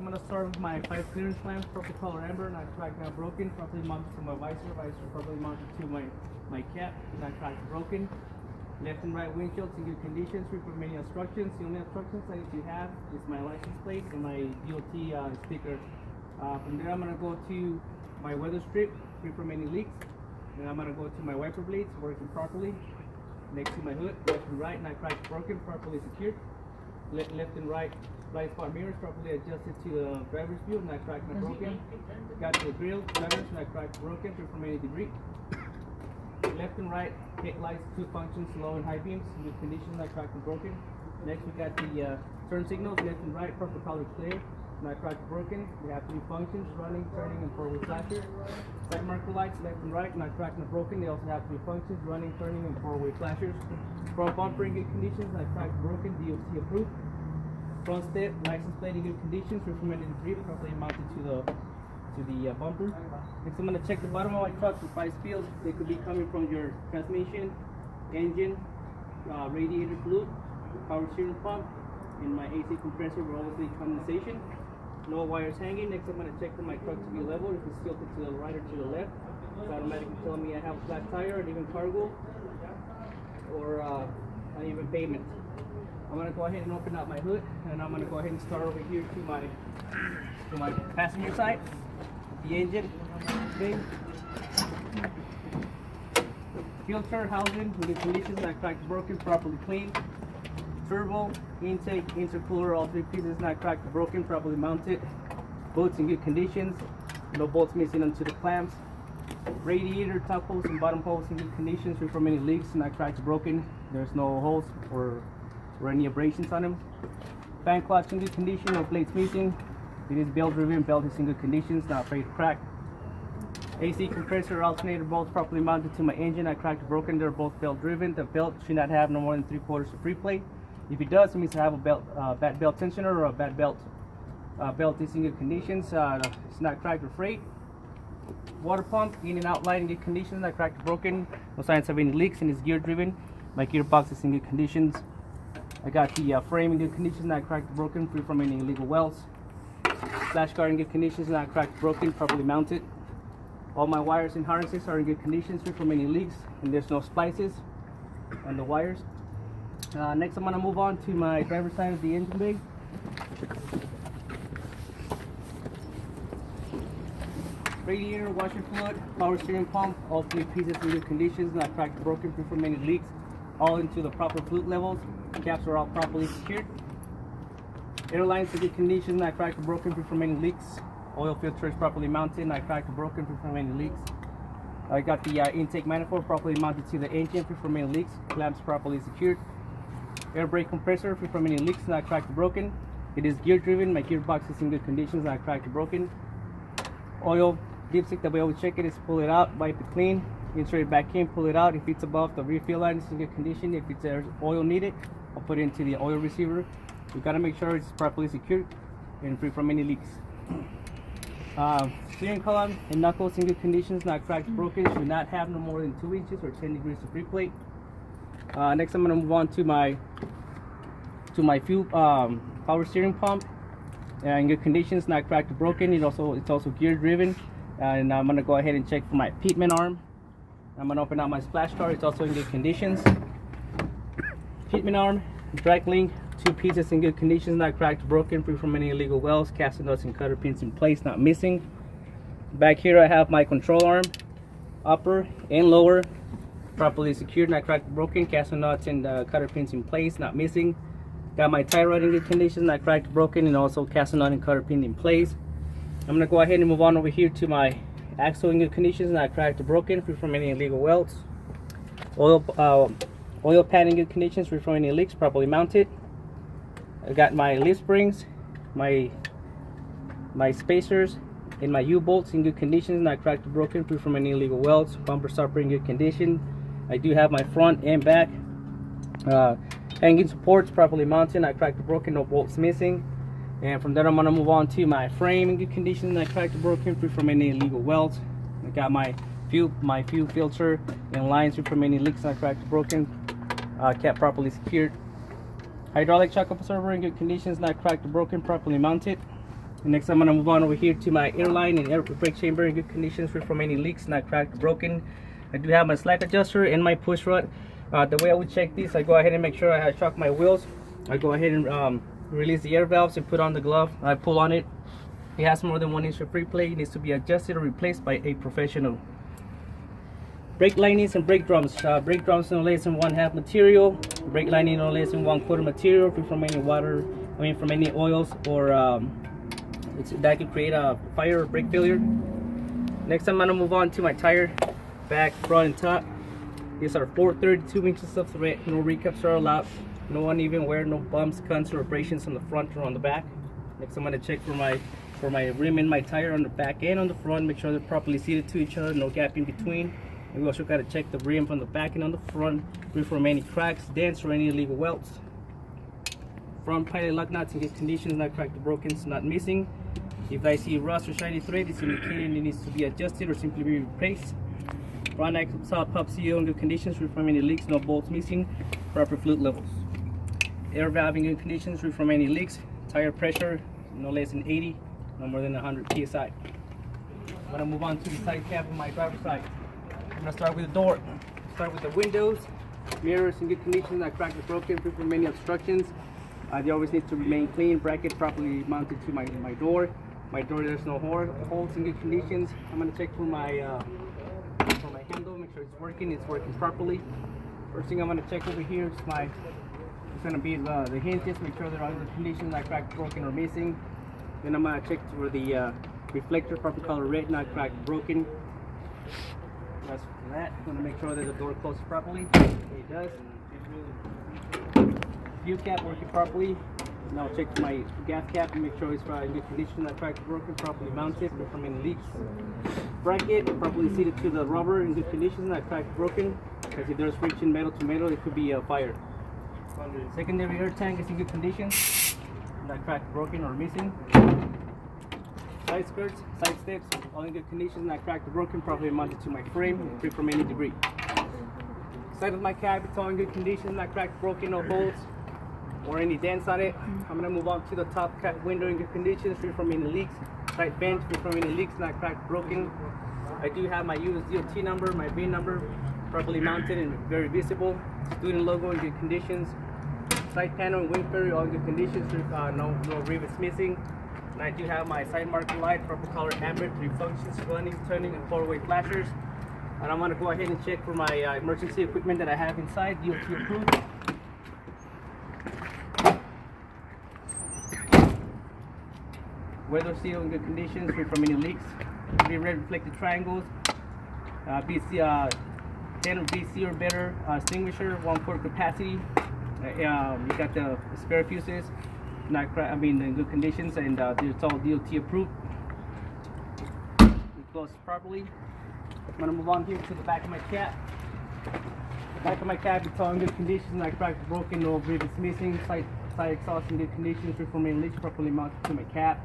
I'm going to start with my 5 clearance clamps, properly colored amber, not cracked, not broken, properly mounted to my visor properly mounted to my cap, not cracked, broken. Left and right windshields in good conditions, free from any obstructions. The only obstructions I need to have is my license plate and my DOT sticker. From there I'm going to go to my weather strip, free from any leaks. Then I'm going to go to my wiper blades, working properly. Next to my hood, left and right, not cracked, broken, properly secured. Left and right blind spot mirrors properly adjusted to the driver's view, not cracked, not broken. Got the grill, drivers, not cracked, broken, free from any debris. Left and right headlights, 2 functions, low and high beams, good condition, not cracked and broken. Next we got the turn signals, left and right, purple color clear, not cracked and broken. We have 3 functions, running, turning, and forward flasher. Side marker lights, left and right, not cracked and broken. They also have 3 functions, running, turning, and forward flashers. Front bumper in good conditions, not cracked and broken, DOT approved. Front step, license plate in good conditions, free from any debris, properly mounted to the bumper. Next I'm going to check the bottom of my truck for 5 spills. They could be coming from your transmission, engine, radiator fluid, power steering pump, and my AC compressor will obviously condensation. No wires hanging. Next I'm going to check for my truck to be level, if it's tilted to the right or to the left. It's automatically telling me I have a flat tire, uneven cargo, or uneven pavement. I'm going to go ahead and open up my hood, and I'm going to go ahead and start over here to my passenger side. The engine, thing, filter housing in good conditions, not cracked, broken, properly cleaned. Turbo, intake, intercooler, all 3 pieces not cracked, broken, properly mounted. Bolts in good conditions, no bolts missing onto the clamps. Radiator, top holes and bottom holes in good conditions, free from any leaks, not cracked, broken. There's no holes or any abrasions on them. Fan clutch in good condition, no plates missing. It is belt driven, belt is in good conditions, not afraid to crack. AC compressor, alternator bolts properly mounted to my engine, not cracked or broken. They're both belt driven. The belt should not have no more than 3/4 of free play. If it does, it means I have a bad belt tensioner or a bad belt. Belt is in good conditions, it's not cracked or frayed. Water pump in and out light in good conditions, not cracked or broken. No signs of any leaks, and it's gear driven. My gearbox is in good conditions. I got the frame in good conditions, not cracked or broken, free from any illegal welds. Flash guard in good conditions, not cracked or broken, properly mounted. All my wires and harnesses are in good conditions, free from any leaks, and there's no splices on the wires. Next I'm going to move on to my driver's side of the engine bay. Radiator, washer fluid, power steering pump, all 3 pieces in good conditions, not cracked or broken, free from any leaks, all into the proper fluid levels. Caps are all properly secured. Airlines in good condition, not cracked or broken, free from any leaks. Oil filter is properly mounted, not cracked or broken, free from any leaks. I got the intake manifold properly mounted to the engine, free from any leaks. Clamps properly secured. Air brake compressor, free from any leaks, not cracked or broken. It is gear driven. My gearbox is in good conditions, not cracked or broken. Oil dipstick, the way I would check it is pull it out, wipe it clean, insert it back in, pull it out. If it's above the refill line, it's in good condition. If there's oil needed, I'll put it into the oil receiver. We gotta make sure it's properly secured and free from any leaks. Steering column and knuckles in good conditions, not cracked or broken. Should not have no more than 2 inches or 10 degrees of free plate. Next, I'm gonna move on to my fuel power steering pump. In good conditions, not cracked or broken. It's also gear driven. And I'm gonna go ahead and check for my pitman arm. I'm gonna open up my splash guard. It's also in good conditions. Pitman arm, drag link, 2 pieces in good conditions, not cracked or broken, free from any illegal welds, casting nuts and cutter pins in place, not missing. Back here I have my control arm, upper and lower, properly secured, not cracked or broken, casting nuts and cutter pins in place, not missing. Got my tie rod in good condition, not cracked or broken, and also casting nut and cutter pin in place. I'm gonna go ahead and move on over here to my axle in good conditions, not cracked or broken, free from any illegal welds. Oil pan in good conditions, free from any leaks, properly mounted. I got my leaf springs, my spacers, and my U-bolts in good conditions, not cracked or broken, free from any illegal welds. Bumper stopper in good condition. I do have my front and back hanging supports properly mounted, not cracked or broken, no bolts missing. And from there I'm gonna move on to my frame in good condition, not cracked or broken, free from any illegal welds. I got my fuel filter and lines free from any leaks, not cracked or broken. Cap properly secured. Hydraulic shock absorber in good conditions, not cracked or broken, properly mounted. Next, I'm gonna move on over here to my airline and air brake chamber in good condition, free from any leaks, not cracked or broken. I do have my slack adjuster and my push rod. The way I would check this, I go ahead and make sure I shock my wheels. I go ahead and release the air valves and put on the glove. I pull on it. It has more than 1 inch of free play. It needs to be adjusted or replaced by a professional. Brake linings and brake drums. Brake drums no less than 1/2 material. Brake lining no less than 1/4 material, free from any water. From any oils or that could create a fire or brake failure. Next, I'm gonna move on to my tire, back, front, and top. These are 432 inches of thread. No recaps are allowed. No uneven wear, no bumps, cuts, or abrasions on the front or on the back. Next, I'm gonna check for my rim and my tire on the back and on the front. Make sure they're properly seated to each other, no gap in between. And we also gotta check the rim from the back and on the front, free from any cracks, dents, or any illegal welds. Front pilot lock nuts in good condition, not cracked or broken, so not missing. If I see rust or shiny thread, it's indicating it needs to be adjusted or simply be replaced. Front axle pop seal in good conditions, free from any leaks, no bolts missing, proper fluid levels. Air valve in good conditions, free from any leaks. Tire pressure no less than 80, no more than 100 psi. I'm gonna move on to the side cap on my driver's side. I'm gonna start with the door. Start with the windows, mirrors in good condition, not cracked or broken, free from any obstructions. They always need to remain clean. Bracket properly mounted to my door. My door, there's no holes in good conditions. I'm gonna check for my handle, make sure it's working properly. First thing I'm gonna check over here is it's gonna be the hinges, make sure they're all in good condition, not cracked, broken, or missing. Then I'm gonna check for the reflector, proper color red, not cracked, broken. That's for that. I'm gonna make sure that the door closes properly. It does. View cap working properly. Now check my gas cap and make sure it's in good condition, not cracked, broken, properly mounted, free from any leaks. Bracket properly seated to the rubber in good condition, not cracked, broken. Because if there's friction metal to metal, it could be a fire. Secondary air tank is in good condition, not cracked, broken, or missing. Side skirts, side steps, all in good condition, not cracked or broken, properly mounted to my frame, free from any debris. Side of my cab, it's all in good condition, not cracked, broken, no holes or any dents on it. I'm gonna move on to the top cab window in good condition, free from any leaks. Side bench, free from any leaks, not cracked, broken. I do have my US DOT number, my VIN number, properly mounted and very visible. Student logo in good conditions. Side panel and wing fairy all in good conditions, no rivets missing. And I do have my side marker light, proper color amber, 3 functions, running, turning, and 4-way flashers. And I'm gonna go ahead and check for my emergency equipment that I have inside, DOT approved. Weather seal in good conditions, free from any leaks. 3 red reflected triangles. BC 10 or BC or better extinguisher, 1/4 capacity. You got the spare fuses, in good conditions, and it's all DOT approved. Close properly. I'm gonna move on here to the back of my cab. The back of my cab, it's all in good conditions, not cracked or broken, no rivets missing. Side exhaust in good conditions, free from any leaks, properly mounted to my cab.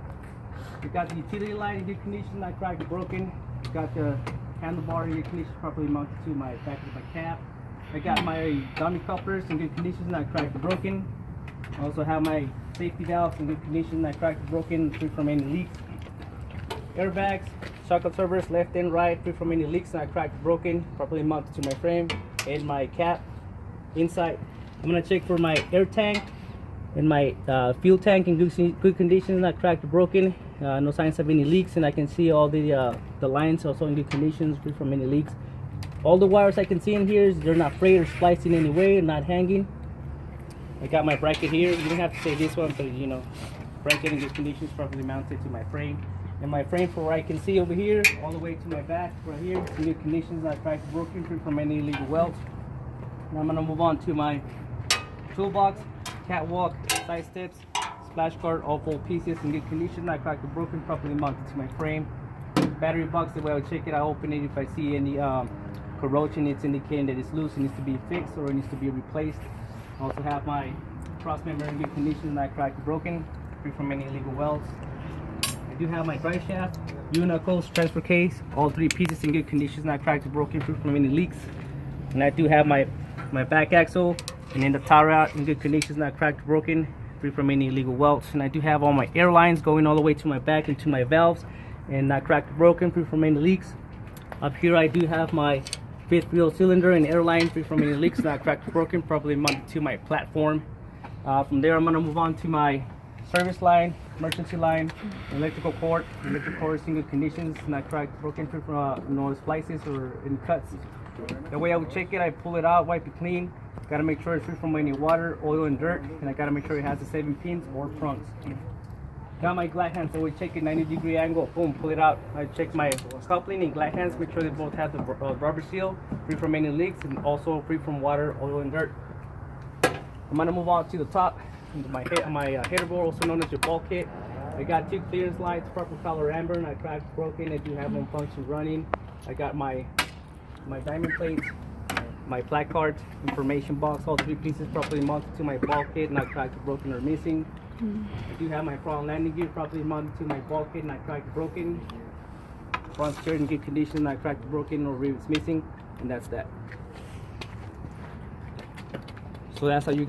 We got the utility light in good condition, not cracked or broken. We got the handlebar in good condition, properly mounted to my back of my cab. I got my dummy couplers in good condition, not cracked or broken. I also have my safety valves in good condition, not cracked or broken, free from any leaks. Airbags, shock absorbers left and right, free from any leaks, not cracked or broken, properly mounted to my frame and my cap. Inside, I'm gonna check for my air tank and my fuel tank in good condition, not cracked or broken. No signs of any leaks, and I can see all the lines also in good conditions, free from any leaks. All the wires I can see in here, they're not frayed or spliced in any way, not hanging. I got my bracket here. You don't have to say this one, but bracket in good conditions, properly mounted to my frame. And my frame, for what I can see over here, all the way to my back, right here, it's in good conditions, not cracked or broken, free from any illegal welds. Now I'm gonna move on to my toolbox, catwalk, side steps, splash guard, all 4 pieces in good condition, not cracked or broken, properly mounted to my frame. Battery box, the way I would check it, I open it. If I see any corrosion, it's indicating that it's loose, it needs to be fixed or it needs to be replaced. I also have my cross member in good condition, not cracked or broken, free from any illegal welds. I do have my drive shaft, U-knuckles, transfer case, all 3 pieces in good condition, not cracked or broken, free from any leaks. And I do have my back axle and then the tie rod in good condition, not cracked or broken. free from any illegal welds. And I do have all my air lines going all the way to my back and to my valves, and not cracked or broken, free from any leaks. Up here I do have my fifth wheel cylinder and air line, free from any leaks, not cracked or broken, properly mounted to my platform. From there I'm going to move on to my service line, emergency line, electrical cord is in good conditions, not cracked or broken, free from no splices or any cuts. The way I would check it, I pull it out, wipe it clean. Gotta make sure it's free from any water, oil, and dirt, and I gotta make sure it has the 7 pins or prongs. Got my glide hands, so we check it 90-degree angle, boom, pull it out. I check my coupling and glide hands, make sure they both have the rubber seal, free from any leaks, and also free from water, oil, and dirt. I'm gonna move on to the top, into my header board, also known as your bulkhead. I got 2 clearance lines, purple color amber, not cracked, broken. I do have one function running. I got my diamond plates, my placards, information box, all 3 pieces properly mounted to my bulkhead, not cracked, broken, or missing. I do have my front landing gear properly mounted to my bulkhead, not cracked, broken. Front steering in good condition, not cracked, broken, or rivets missing, and that's that. So that's how you